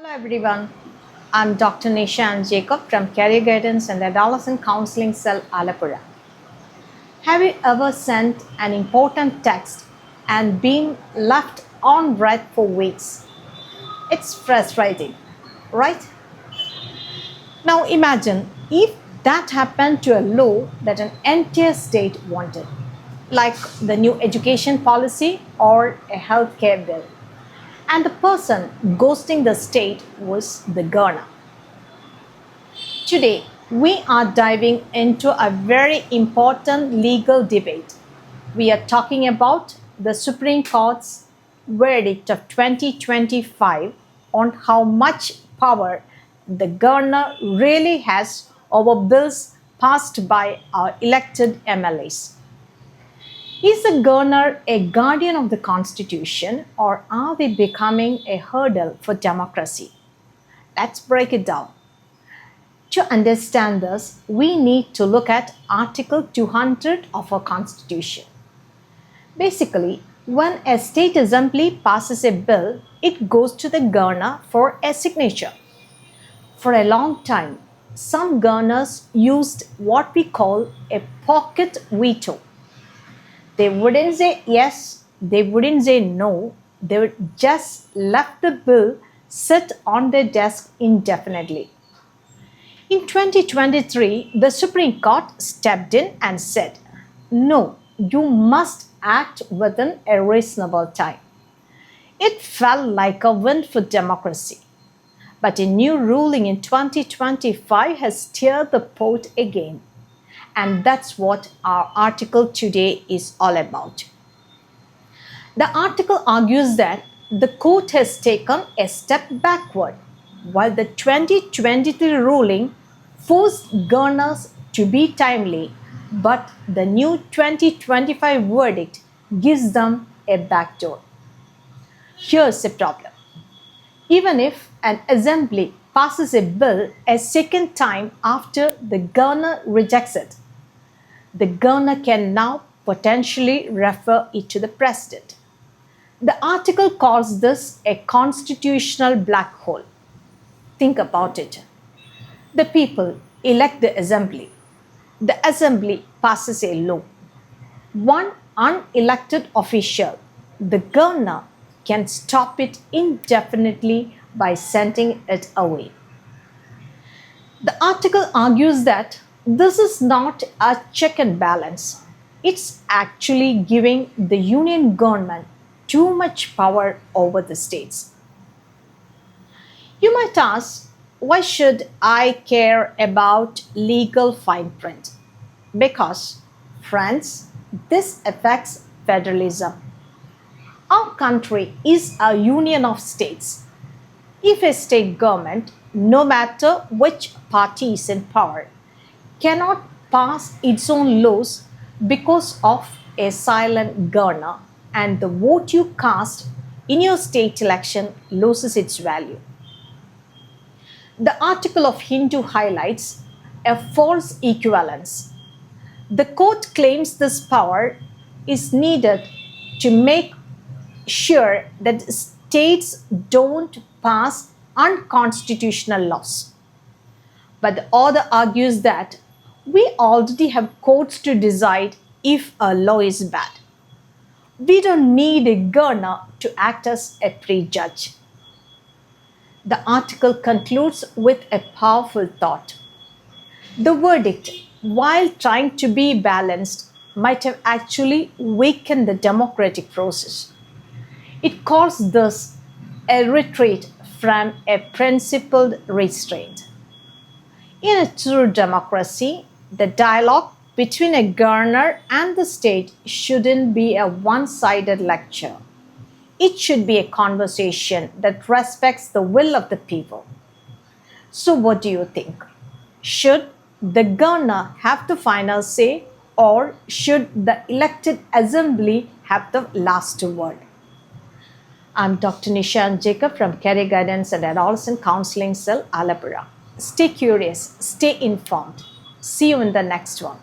Hello everyone, I'm Dr. Nisha and Jacob from Career Guidance and Adolescent Counseling Cell, Alapura. Have you ever sent an important text and been left unread for weeks? It's frustrating, right? Now imagine if that happened to a law that an entire state wanted, like the new education policy or a healthcare bill. And the person ghosting the state was the governor. Today, we are diving into a very important legal debate. We are talking about the Supreme Court's verdict of 2025 on how much power the governor really has over bills passed by our elected MLAs. Is the governor a guardian of the Constitution, or are they becoming a hurdle for democracy? Let's break it down. To understand this, we need to look at Article 200 of our Constitution. Basically, when a state assembly passes a bill, it goes to the governor for a signature. For a long time, some governors used what we call a pocket veto. They wouldn't say yes, they wouldn't say no, they would just let the bill sit on their desk indefinitely. In 2023, the Supreme Court stepped in and said, no, you must act within a reasonable time. It felt like a win for democracy. But a new ruling in 2025 has stirred the pot again. And that's what our article today is all about. The article argues that the court has taken a step backward, while the 2023 ruling forced governors to be timely, but the new 2025 verdict gives them a backdoor. Here's the problem. Even if an assembly passes a bill a second time after the governor rejects it, the governor can now potentially refer it to the president. The article calls this a constitutional black hole. Think about it. The people elect the assembly. The assembly passes a law. One unelected official, the governor, can stop it indefinitely by sending it away. The article argues that this is not a check and balance. It's actually giving the union government too much power over the states. You might ask, why should I care about legal fine print? Because, friends, this affects federalism. Our country is a union of states. If a state government, no matter which party is in power, cannot pass its own laws because of a silent governor, and the vote you cast in your state election loses its value. The article of Hindu highlights a false equivalence. The court claims this power is needed to make sure that states don't pass unconstitutional laws. But the author argues that we already have courts to decide if a law is bad. We don't need a governor to act as a prejudge. The article concludes with a powerful thought. The verdict, while trying to be balanced, might have actually weakened the democratic process. It calls this a retreat from a principled restraint. In a true democracy, the dialogue between a governor and the state shouldn't be a one-sided lecture. It should be a conversation that respects the will of the people. So what do you think? Should the governor have the final say, or should the elected assembly have the last word? I'm Dr. Nisha and Jacob from Career Guidance and Adolescent Counseling Cell, Alapura. Stay curious, stay informed. See you in the next one.